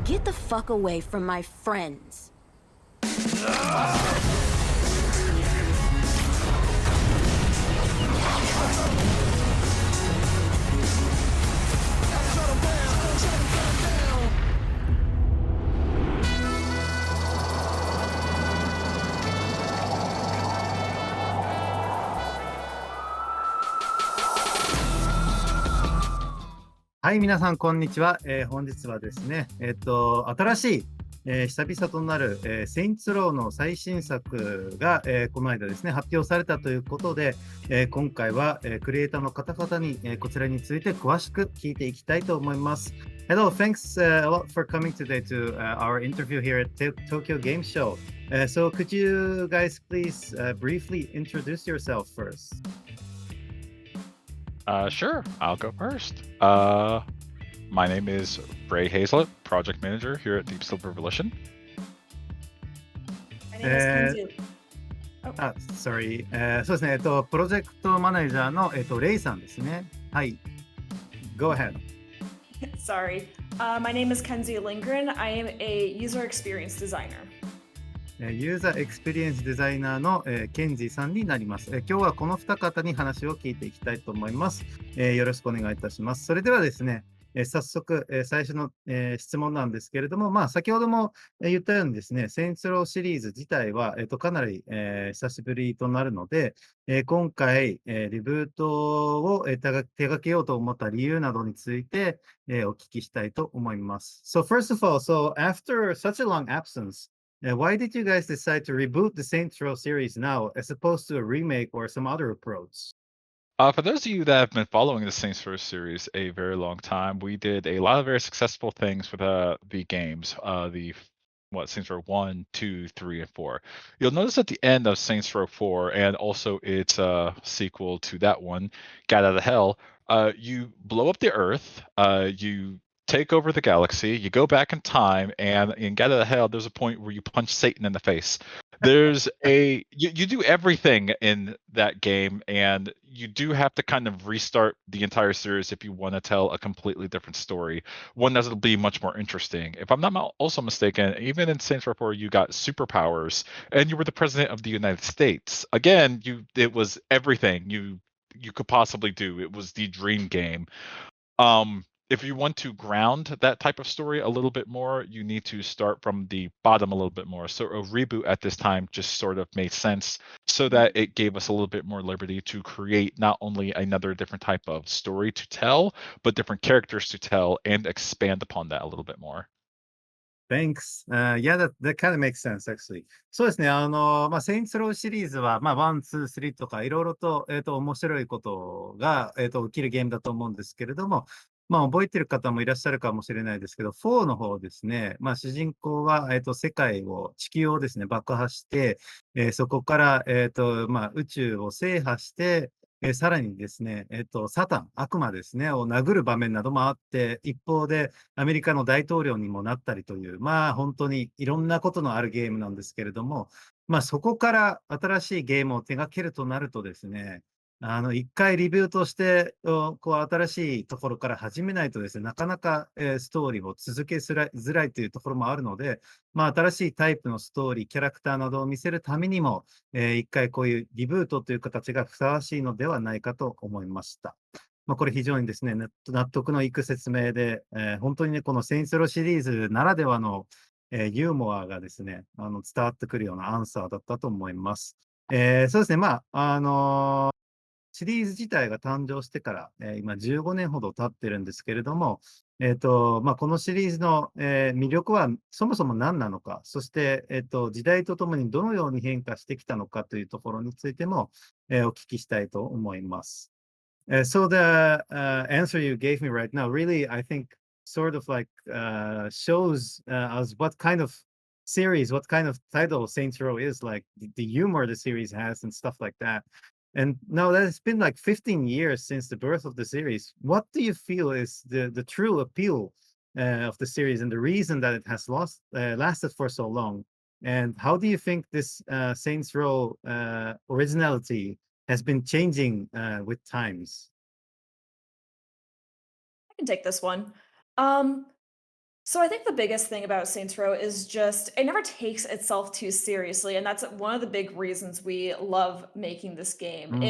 Get the fuck away from my friends. はい、皆さん、こんにちは。本日はですね、新しい、久々となる、セインツロウの最新作が、この間ですね、発表されたということで、今回は、クリエイターの方々に、こちらについて詳しく聞いていきたいと思います。Hello, thanks a lot for coming today to our interview here at Tokyo Game Show. So could you guys please briefly introduce yourself first? Sure, I'll go first. My name is Ray Hazlett, Project Manager here at Deep Silver Volition. My name is え Kenzu. sorry、そうですね、プロジェクトマネージャーの、レイさんですね。はい、Go ahead. Sorry. My name is Kenzie Lindgren. I am a user experience designer. ユーザーエクスペリエンスデザイナーの、ケンジーさんになります。今日はこの2方に話を聞いていきたいと思います。よろしくお願いいたします。それではですね、早速、最初の、質問なんですけれども、先ほども、言ったようにですね、セインツローシリーズ自体は、かなり、久しぶりとなるので、今回、リブートを、手掛けようと思った理由などについて、お聞きしたいと思います。So first of all, so after such a long absence, why did you guys decide to reboot the Saints Row series now, as opposed to a remake or some other approach? For those of you that have been following the Saints Row series a very long time, we did a lot of very successful things with the games. Saints Row 1, 2, 3, and 4. You'll notice at the end of Saints Row 4 and also its sequel to that one, Get Out of Hell, you blow up the Earth, you take over the galaxy, you go back in time, and in Get Out of Hell, there's a point where you punch Satan in the face. You do everything in that game, and you do have to kind of restart the entire series if you want to tell a completely different story, one that'll be much more interesting. If I'm not also mistaken, even in Saints Row 4, you got superpowers, and you were the president of the United States. Again, it was everything you could possibly do. It was the dream game. If you want to ground that type of story a little bit more, you need to start from the bottom a little bit more. So a reboot at this time just sort of made sense so that it gave us a little bit more liberty to create not only another different type of story to tell, but different characters to tell and expand upon that a little bit more. Thanks. Yeah, that kind of makes sense, actually. そうですね、セインツローシリーズは、1、2、3とかいろいろと、面白いことが、起きるゲームだと思うんですけれども、覚えてる方もいらっしゃるかもしれないですけど、4の方ですね、主人公は、地球をですね、爆破して、そこから、宇宙を制覇して、さらにですね、サタン、悪魔ですね、を殴る場面などもあって、一方でアメリカの大統領にもなったりという、本当にいろんなことのあるゲームなんですけれども、そこから新しいゲームを手掛けるとなるとですね、一回リビュートして、新しいところから始めないとですね、なかなか、ストーリーを続けづらいというところもあるので、新しいタイプのストーリー、キャラクターなどを見せるためにも、一回こういうリブートという形がふさわしいのではないかと思いました。これ非常にですね、納得のいく説明で、本当にね、このセインツローシリーズならではの、ユーモアがですね、伝わってくるようなアンサーだったと思います。そうですね、シリーズ自体が誕生してから、今15年ほど経ってるんですけれども、このシリーズの、魅力はそもそも何なのか、そして、時代とともにどのように変化してきたのかというところについても、お聞きしたいと思います。So the answer you gave me right now really, I think, sort of like shows us what kind of series, what kind of title Saints Row is, like the humor the series has and stuff like that. And now that it's been like 15 years since the birth of the series, what do you feel is the true appeal of the series and the reason that it has lasted for so long? And how do you think this Saints Row originality has been changing with times? I can take this one. Um, So I think the biggest thing about Saints Row is just it never takes itself too seriously, and that's one of the big reasons we love making this game. うん。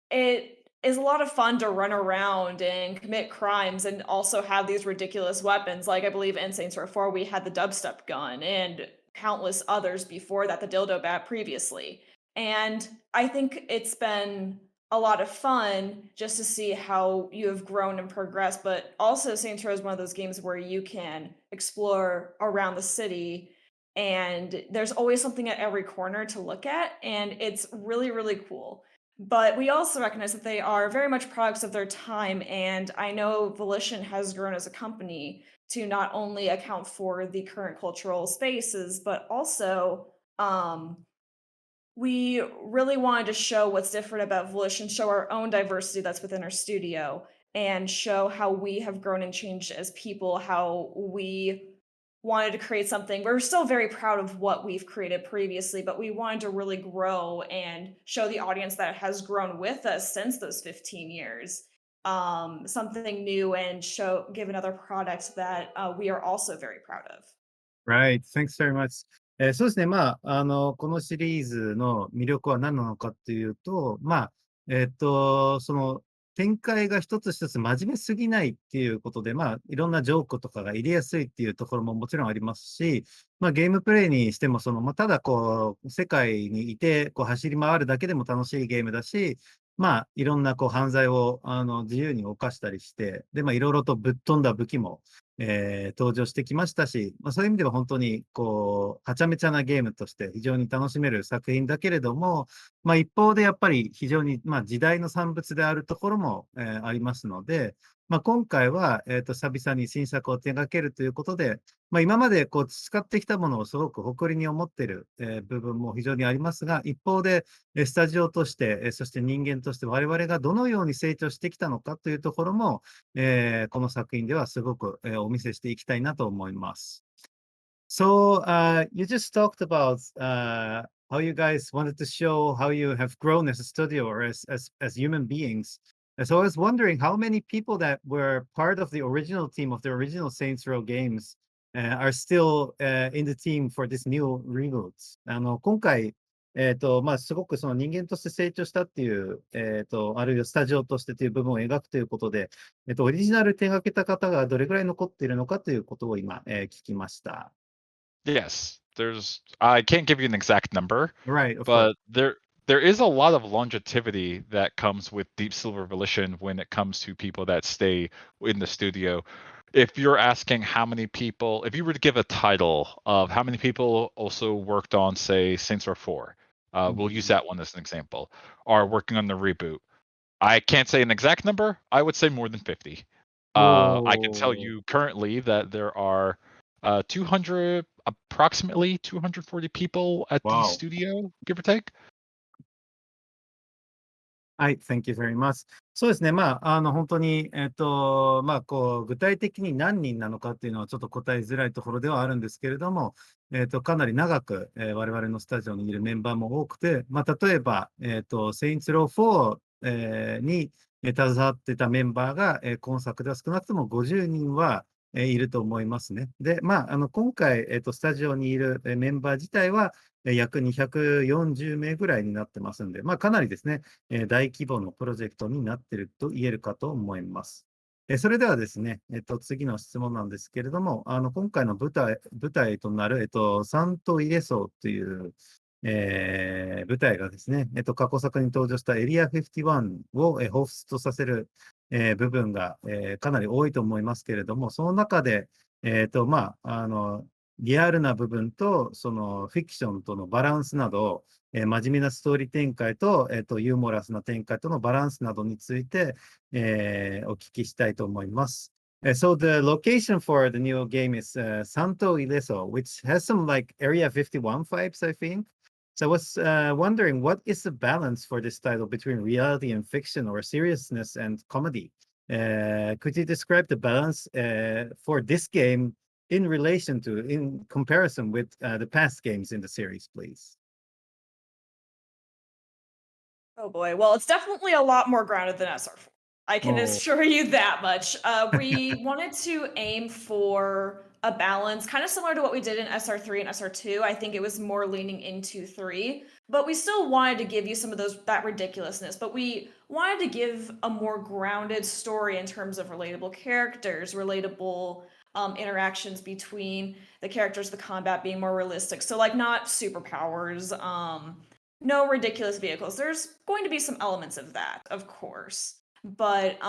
It is a lot of fun to run around and commit crimes and also have these ridiculous weapons. Like I believe in Saints Row 4 we had the dubstep gun and countless others before that, the dildo bat previously. And I think it's been a lot of fun just to see how you have grown and progressed. But also, Saints Row is one of those games where you can explore around the city, and there's always something at every corner to look at, and it's really, really cool. But we also recognize that they are very much products of their time, and I know Volition has grown as a company to not only account for the current cultural spaces, but also we really wanted to show what's different about Volition, show our own diversity that's within our studio, and show how we have grown and changed as people, how we wanted to create something. We're still very proud of what we've created previously, but we wanted to really grow and show the audience that has grown with us since those 15 years something new and give another product that we are also very proud of. Right. Thanks very much. そうですね。このシリーズの魅力は何なのかっていうと、その展開が一つ一つ真面目すぎないっていうことで、いろんなジョークとかが入れやすいっていうところももちろんありますし、ゲームプレイにしても、ただ世界にいて、走り回るだけでも楽しいゲームだし、いろんな犯罪を自由に犯したりして、で、いろいろとぶっ飛んだ武器も登場してきましたし、そういう意味では本当にはちゃめちゃなゲームとして非常に楽しめる作品だけれども、一方でやっぱり非常に時代の産物であるところもありますので、今回は久々に新作を手掛けるということで、今まで培ってきたものをすごく誇りに思っている部分も非常にありますが、一方でスタジオとして、そして人間として我々がどのように成長してきたのかというところも、この作品ではすごくお見せしていきたいなと思います。So, you just talked about how you guys wanted to show how you have grown as a studio or as human beings. And so I was wondering how many people that were part of the original team of the original Saints Row games are still in the team for this new reboot. 今回、すごくその人間として成長したっていう、あるいはスタジオとしてという部分を描くということで、オリジナル手掛けた方がどれぐらい残っているのかということを今、聞きました。Yes, I can't give you an exact number, Right, of but course. there is a lot of longevity that comes with Deep Silver Volition when it comes to people that stay in the studio. If you're asking how many people, if you were to give a title of how many people also worked on, say, Saints Row 4, we'll use that one as an example, are working on the reboot. I can't say an exact number. I would say more than 50. I can tell you currently that there are 200, approximately 240 people at the Wow. studio, give or take. はい、Thank you very much. そうですね。本当に、具体的に何人なのかっていうのはちょっと答えづらいところではあるんですけれども、かなり長く、我々のスタジオにいるメンバーも多くて、例えば、セインツロー4、に携わってたメンバーが、今作では少なくとも50人はいると思いますね。で、今回、スタジオにいるメンバー自体は、約240名ぐらいになってますんで、かなりですね、大規模のプロジェクトになっていると言えるかと思います。それではですね、次の質問なんですけれども、今回の舞台となる、サントイレソーという、舞台がですね、過去作に登場したエリア51を、彷彿とさせる、部分が、かなり多いと思いますけれども、その中で、リアルな部分と、そのフィクションとのバランスなど、真面目なストーリー展開と、ユーモラスな展開とのバランスなどについて、お聞きしたいと思います。So the location for the new game is Santo Ileso, which has some like Area 51 vibes, I think. So I was wondering, what is the balance for this title between reality and fiction, or seriousness and comedy? Could you describe the balance for this game in comparison with the past games in the series, please? Oh boy. Well, it's definitely a lot more grounded than SR4. I can assure you that much. We wanted to aim for a balance, kind of similar to what we did in SR3 and SR2. I think it was more leaning into 3, but we still wanted to give you some of that ridiculousness. But we wanted to give a more grounded story in terms of relatable characters, relatable interactions between the characters, the combat being more realistic. So like not superpowers, no ridiculous vehicles. There's going to be some elements of that, of course. But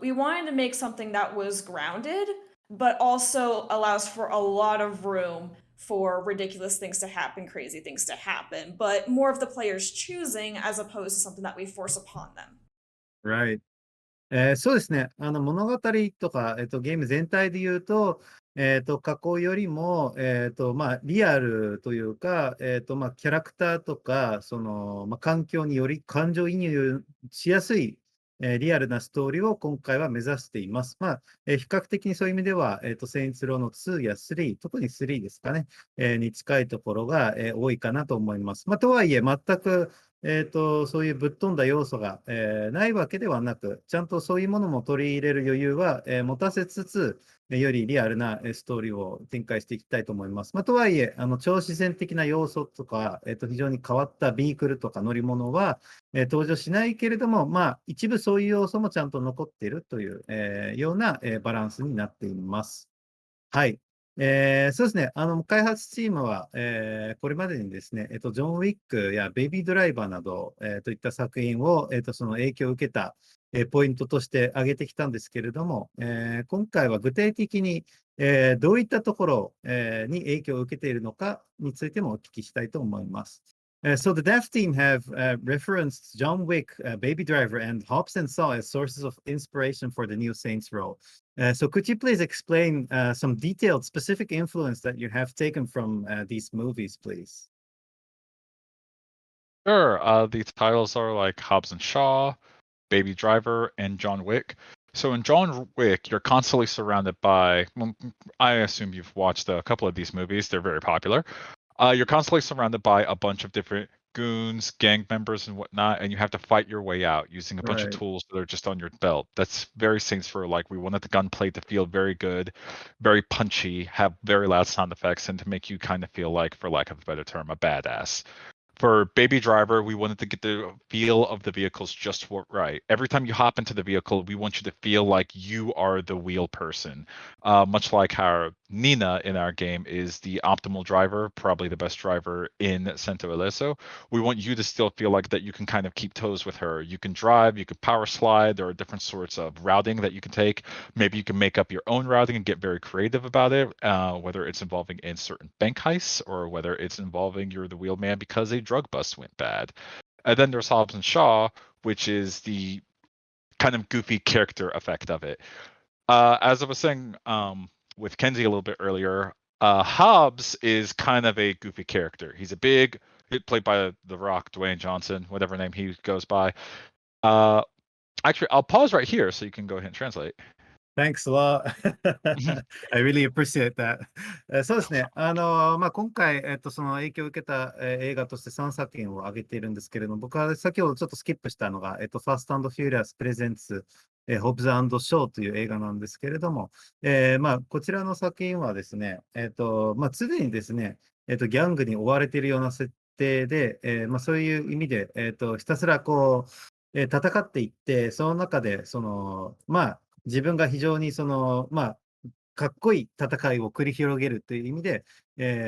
we wanted to make something that was grounded, but also allows for a lot of room for ridiculous things to happen, crazy things to happen, but more of the players choosing as opposed to something that we force upon them. Right. そうですね。物語とか、ゲーム全体で言うと、過去よりも、リアルというか、キャラクターとか、環境により感情移入しやすい、リアルなストーリーを今回は目指しています。比較的にそういう意味では、セインツローの2や3、特に3ですかね、に近いところが、多いかなと思います。とはいえ、全く、そういうぶっ飛んだ要素が、ないわけではなく、ちゃんとそういうものも取り入れる余裕は、持たせつつ、よりリアルなストーリーを展開していきたいと思います。とはいえ、超自然的な要素とか、非常に変わったビークルとか乗り物は、登場しないけれども、一部そういう要素もちゃんと残っているという、ような、バランスになっています。はい。そうですね。開発チームは、これまでにですね、ジョン・ウィックやベイビードライバーなど、といった作品を、その影響を受けた、ポイントとして挙げてきたんですけれども、今回は具体的に、どういったところ、に影響を受けているのかについてもお聞きしたいと思います。So the dev team have referenced John Wick, Baby Driver, and Hobbs and Shaw as sources of inspiration for the new Saints Row. So could you please explain some detailed, specific influence that you have taken from these movies, please? Sure. The titles are like Hobbs and Shaw, Baby Driver, and John Wick. So in John Wick, you're constantly surrounded by, I assume you've watched a couple of these movies. They're very popular. You're constantly surrounded by a bunch of different goons, gang members, and whatnot, and you have to fight your way out using a bunch of Right. tools that are just on your belt. That's very Saints for like we wanted the gunplay to feel very good, very punchy, have very loud sound effects, and to make you kind of feel like, for lack of a better term, a badass. For Baby Driver, we wanted to get the feel of the vehicles just right. Every time you hop into the vehicle, we want you to feel like you are the wheel person. Much like how Nina in our game is the optimal driver, probably the best driver in Santo Ileso. We want you to still feel like that you can kind of keep toes with her. You can drive, you can power slide. There are different sorts of routing that you can take. Maybe you can make up your own routing and get very creative about it, whether it's involving in certain bank heists or whether it's involving you're the wheelman because a drug bust went bad. And then there's Hobbs and Shaw, which is the kind of goofy character effect of it. As I was saying with Kenzie a little bit earlier, Hobbs is kind of a goofy character. He's a big, played by The Rock, Dwayne Johnson, whatever name he goes by. Actually, I'll pause right here so you can go ahead and translate. Thanks a lot. I really appreciate that. そうですね。今回、その影響を受けた、映画として3作品を挙げているんですけれども、僕は先ほどちょっとスキップしたのが、ファースト&フューリアスプレゼンツ、ホブズ&ショーという映画なんですけれども、こちらの作品はですね、常にですね、ギャングに追われているような設定で、そういう意味で、ひたすらこう、戦っていって、その中で、自分が非常にかっこいい戦いを繰り広げるという意味で、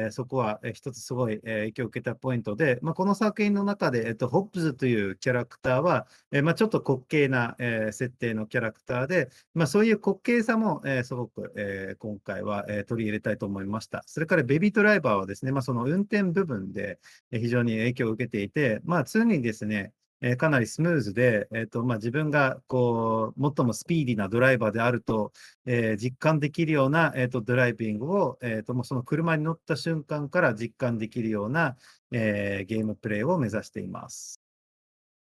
そこは一つすごい影響を受けたポイントで、この作品の中で、ホップズというキャラクターは、ちょっと滑稽な、設定のキャラクターで、そういう滑稽さも、すごく、今回は、取り入れたいと思いました。それからベビードライバーはですね、その運転部分で、非常に影響を受けていて、常にですね、かなりスムーズで、自分がこう最もスピーディーなドライバーであると、実感できるような、ドライビングを、もうその車に乗った瞬間から実感できるような、ゲームプレイを目指しています。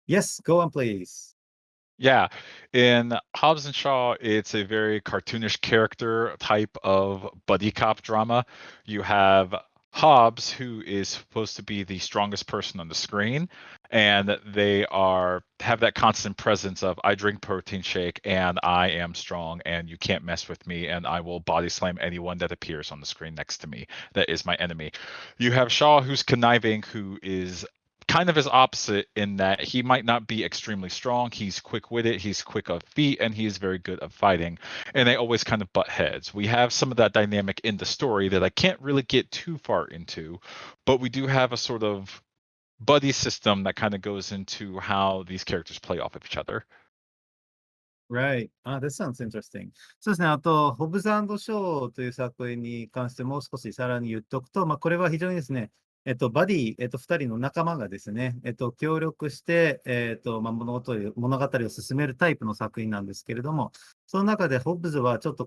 Yes, go on, please. Yeah, in Hobbs and Shaw, it's a very cartoonish character type of buddy cop drama. You have Hobbs, who is supposed to be the strongest person on the screen, and they have that constant presence of I drink protein shake and I am strong and you can't mess with me and I will body slam anyone that appears on the screen next to me that is my enemy. You have Shaw, who's conniving, who is kind of his opposite in that he might not be extremely strong. He's quick-witted, he's quick of feet, and he is very good at fighting. And they always kind of butt heads. We have some of that dynamic in the story that I can't really get too far into, but we do have a sort of buddy system that kind of goes into how these characters play off of each other. Right. That sounds interesting. そうですね。あと、ホブズショーという作品に関してもう少しさらに言っておくと、これは非常にですね、バディ、2人の仲間がですね、協力して、物語を進めるタイプの作品なんですけれども、その中でホブズはちょっと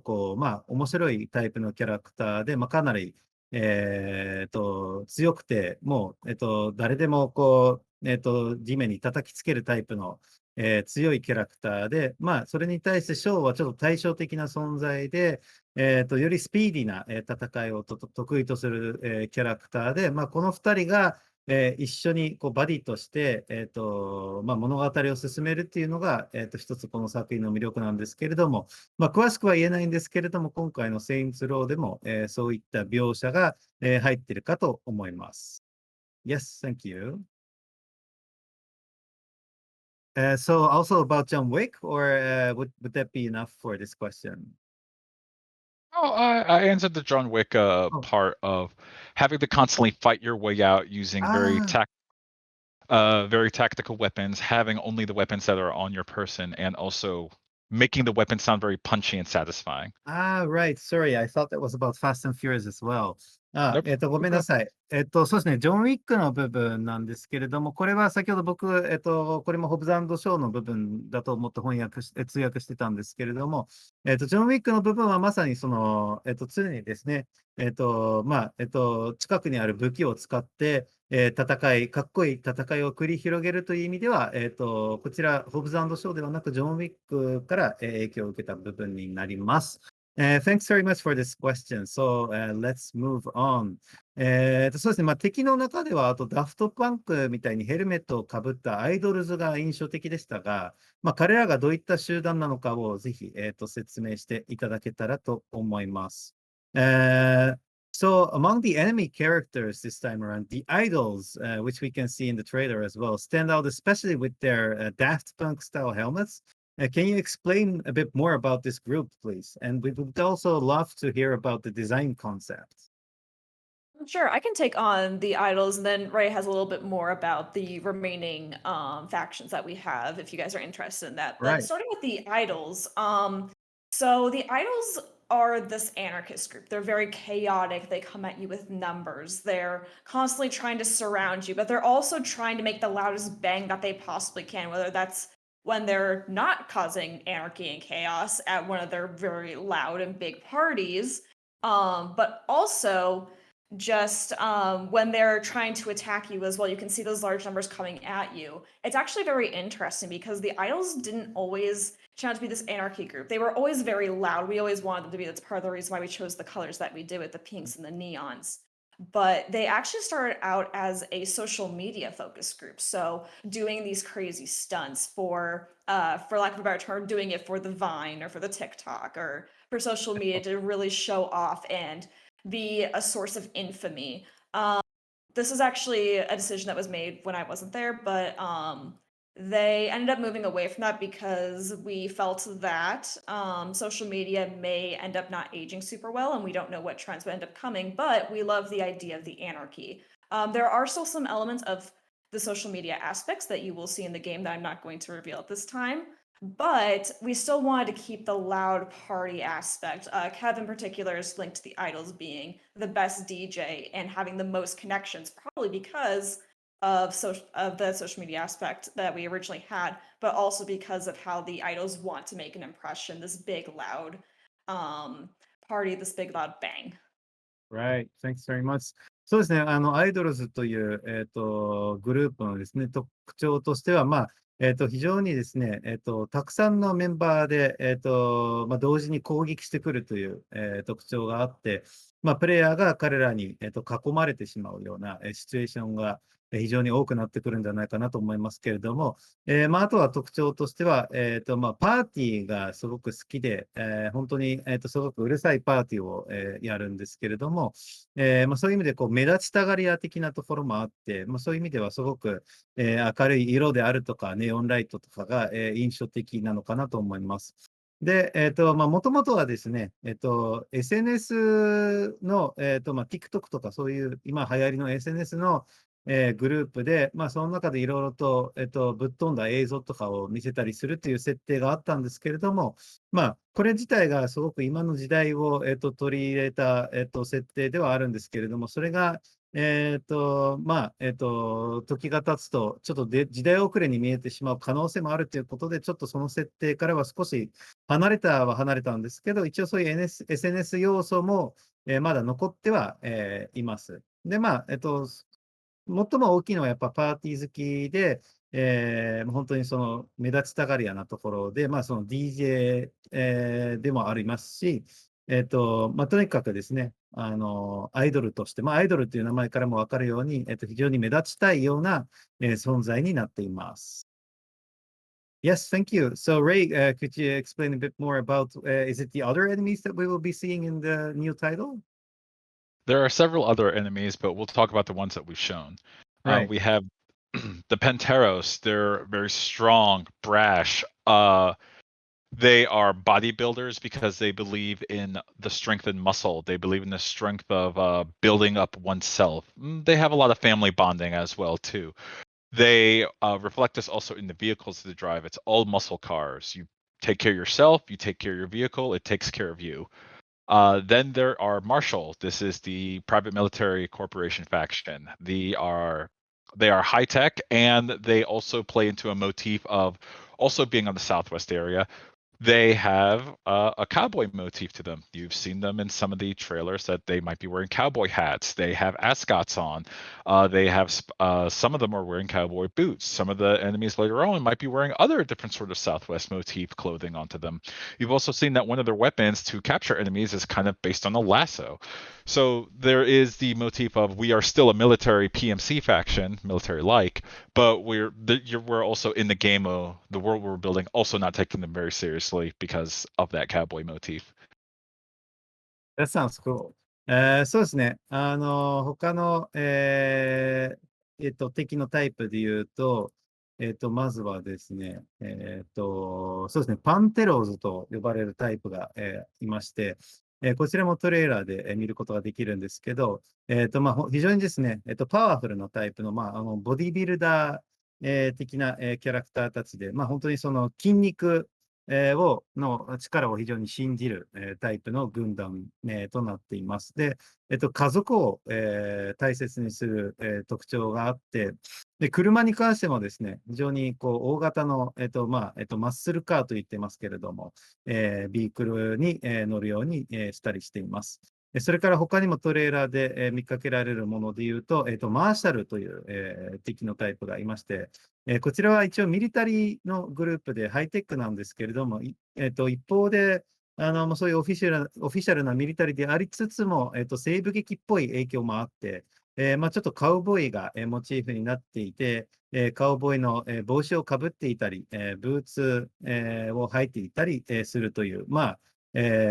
面白いタイプのキャラクターで、かなり、強くて、もう、誰でも地面に叩きつけるタイプの、強いキャラクターで、それに対してショーはちょっと対照的な存在で、よりスピーディーな、戦いを得意とする、キャラクターで、この2人が、一緒にバディとして、物語を進めるっていうのが、一つこの作品の魅力なんですけれども、詳しくは言えないんですけれども、今回のセインツローでも、そういった描写が、入っているかと思います。Yes, thank you. So also about John Wick, or would that be enough for this question? Oh, I answered the John Wick Oh. part of having to constantly fight your way out using very tactical weapons, having only the weapons that are on your person, and also making the weapon sound very punchy and satisfying. Right. Sorry, I thought that was about Fast and Furious as well. Nope. ごめんなさい。そうですね、ジョン・ウィックの部分なんですけれども、これは先ほど僕、これもホブズショーの部分だと思って通訳してたんですけれども、ジョン・ウィックの部分はまさにその、常にですね、近くにある武器を使って、かっこいい戦いを繰り広げるという意味では、こちら、ホブズショーではなく、ジョン・ウィックから、影響を受けた部分になります。Thanks very much for this question. So, let's move on. そうですね、敵の中では、あとダフトパンクみたいにヘルメットをかぶったアイドルズが印象的でしたが、彼らがどういった集団なのかをぜひ、説明していただけたらと思います。So, among the enemy characters this time around, the idols, which we can see in the trailer as well, stand out especially with their Daft Punk style helmets. Can you explain a bit more about this group, please? And we would also love to hear about the design concept. Sure, I can take on the idols, and then Ray has a little bit more about the remaining factions that we have, if you guys are interested in that. But Right. starting with the idols, so the idols are this anarchist group. They're very chaotic. They come at you with numbers. They're constantly trying to surround you, but they're also trying to make the loudest bang that they possibly can, whether that's when they're not causing anarchy and chaos at one of their very loud and big parties, but also just when they're trying to attack you as well. You can see those large numbers coming at you. It's actually very interesting because the idols didn't always turn out to be this anarchy group. They were always very loud. We always wanted them to be. That's part of the reason why we chose the colors that we did with the pinks and the neons. But they actually started out as a social media focused group. So doing these crazy stunts for lack of a better term, doing it for the Vine or for the TikTok or for social media to really show off and be a source of infamy. This is actually a decision that was made when I wasn't there, but they ended up moving away from that because we felt that social media may end up not aging super well, and we don't know what trends will end up coming, but we love the idea of the anarchy. There are still some elements of the social media aspects that you will see in the game that I'm not going to reveal at this time. But we still wanted to keep the loud party aspect. Kev in particular is linked to the idols being the best DJ and having the most connections, probably because of the social media aspect that we originally had, but also because of how the idols want to make an impression. This big loud party, this big loud bang. Right. Thanks very much. そうですね。アイドルズという、グループのですね、特徴としては、非常にですね、たくさんのメンバーで、同時に攻撃してくるという、特徴があって、プレイヤーが彼らに、囲まれてしまうような、シチュエーションが、非常に多くなってくるんじゃないかなと思いますけれども、あとは特徴としては、パーティーがすごく好きで、本当に、すごくうるさいパーティーを、やるんですけれども、そういう意味でこう目立ちたがり屋的なところもあって、そういう意味ではすごく、明るい色であるとか、ネオンライトとかが、印象的なのかなと思います。で、もともとはですね、SNS の、TikTok とかそういう今流行りの SNS の、グループで、その中でいろいろと、ぶっ飛んだ映像とかを見せたりするという設定があったんですけれども、これ自体がすごく今の時代を、取り入れた、設定ではあるんですけれども、それが、時が経つと、ちょっと時代遅れに見えてしまう可能性もあるということで、ちょっとその設定からは少し離れたんですけど、一応そういう SNS 要素も、まだ残っては、います。で、最も大きいのはやっぱパーティー好きで、本当にその目立ちたがり屋なところで、その DJ、でもありますし、とにかくですね、アイドルとして、アイドルっていう名前からも分かるように、非常に目立ちたいような、存在になっています。Yes, thank you. So Ray, could you explain a bit more about, is it the other enemies that we will be seeing in the new title? There are several other enemies, but we'll talk about the ones that we've shown. Right. We have the Penteros. They're very strong, brash. They are bodybuilders because they believe in the strength and muscle. They believe in the strength of building up oneself. They have a lot of family bonding as well too. They reflect this also in the vehicles they drive. It's all muscle cars. You take care of yourself, you take care of your vehicle, it takes care of you. Then there are Marshall. This is the private military corporation faction. They are high tech, and they also play into a motif of also being on the Southwest area. They have a cowboy motif to them. You've seen them in some of the trailers that they might be wearing cowboy hats. They have ascots on. They have some of them are wearing cowboy boots. Some of the enemies later on might be wearing other different sort of Southwest motif clothing onto them. You've also seen that one of their weapons to capture enemies is kind of based on a lasso. So there is the motif of we are still a military PMC faction, military-like, but we're also in the game of the world we're building, also not taking them very seriously because of that cowboy motif. That sounds cool. そうですね。他の、敵のタイプで言うと、まずはですね、そうですね、パンテローズと呼ばれるタイプが、いまして、こちらもトレーラーで、見ることができるんですけど、非常にですね、パワフルなタイプの、ボディビルダー、的な、キャラクターたちで、本当にその筋肉の力を非常に信じる、タイプの軍団、となっています。で、家族を、大切にする、特徴があって、で、車に関してもですね、非常にこう大型の、マッスルカーと言ってますけれども、ビークルに、乗るように、したりしています。それから他にもトレーラーで、見かけられるもので言うと、マーシャルという、敵のタイプがいまして、こちらは一応ミリタリーのグループでハイテックなんですけれども、一方で、そういうオフィシャルなミリタリーでありつつも、西部劇っぽい影響もあって、ちょっとカウボーイが、モチーフになっていて、カウボーイの、帽子をかぶっていたり、ブーツ、を履いていたり、するという、ちょ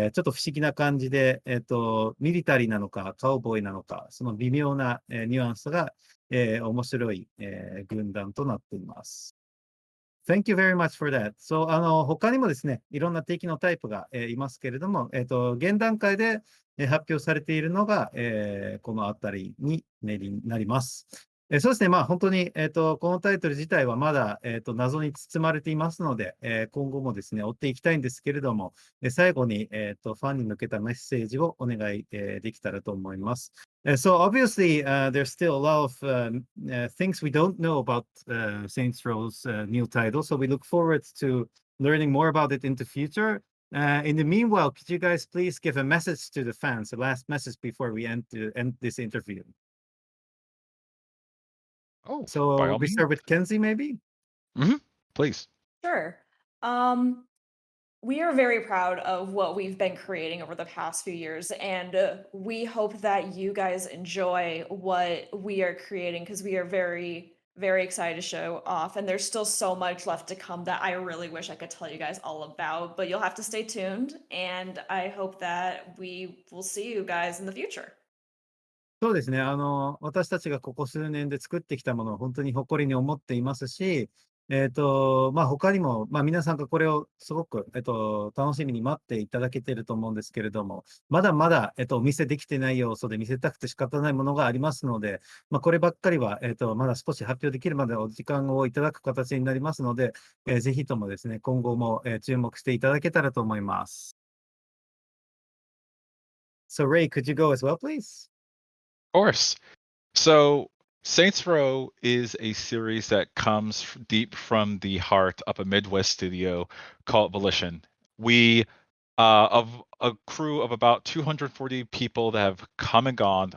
っと不思議な感じで、ミリタリーなのか、カウボーイなのか、その微妙な、ニュアンスが、面白い、軍団となっています。Thank you very much for that. So, 他にもですね、いろんな敵のタイプが、いますけれども、現段階で、発表されているのが、このあたりになります。そうですね、本当に、このタイトル自体はまだ、謎に包まれていますので、今後もですね、追っていきたいんですけれども、最後に、ファンに向けたメッセージをお願い、できたらと思います。So obviously, there's still a lot of things we don't know about Saints Row's new title, so we look forward to learning more about it in the future. In the meanwhile, could you guys please give a message to the fans, the last message before we end this interview? Oh, by So all we means. start with Kenzie, maybe? Please. Sure. We are very proud of what we've been creating over the past few years, and we hope that you guys enjoy what we are creating because we are very, very excited to show off. And there's still so much left to come that I really wish I could tell you guys all about, but you'll have to stay tuned. And I hope that we will see you guys in the future. そうですね。私たちがここ数年で作ってきたものを本当に誇りに思っていますし、他にも、皆さんがこれをすごく、楽しみに待っていただけていると思うんですけれども、まだまだ、お見せできてない要素で見せたくて仕方ないものがありますので、こればっかりは、まだ少し発表できるまでお時間をいただく形になりますので、ぜひともですね、今後も、注目していただけたらと思います。So Ray, could you go as well, please? Of course. So, Saints Row is a series that comes deep from the heart of a Midwest studio called Volition. We, of a crew of about 240 people that have come and gone,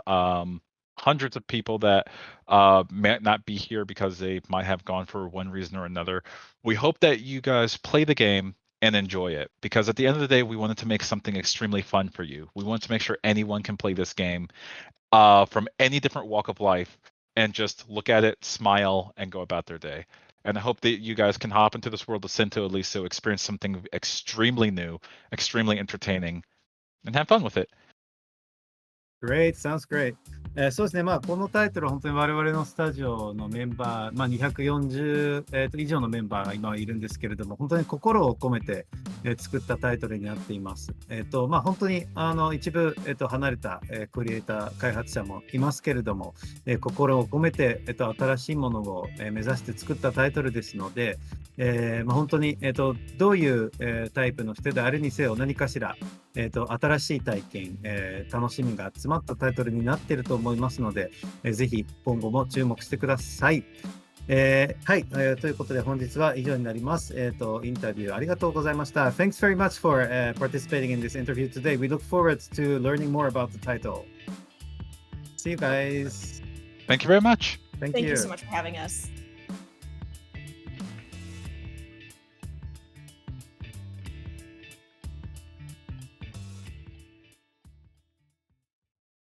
hundreds of people that might not be here because they might have gone for one reason or another. We hope that you guys play the game and enjoy it, because at the end of the day, we wanted to make something extremely fun for you. We want to make sure anyone can play this game from any different walk of life and just look at it, smile, and go about their day. And I hope that you guys can hop into this world of Sento Aliso, experience something extremely new, extremely entertaining, and have fun with it. Great, sounds great. そうですね、このタイトルは本当に我々のスタジオのメンバー、240、以上のメンバーが今はいるんですけれども、本当に心を込めて、作ったタイトルになっています。本当に一部、離れた、クリエイター開発者もいますけれども、心を込めて、新しいものを、目指して作ったタイトルですので、本当に、どういう、タイプの人であるにせよ何かしら、新しい体験、楽しみが詰まったタイトルになっていると思いますので、ぜひ今後も注目してください。はい、ということで本日は以上になります。インタビューありがとうございました。Thanks very much for participating in this interview today. We look forward to learning more about the title. See you guys. Thank you very much. Thank Thank you. you so much for having us.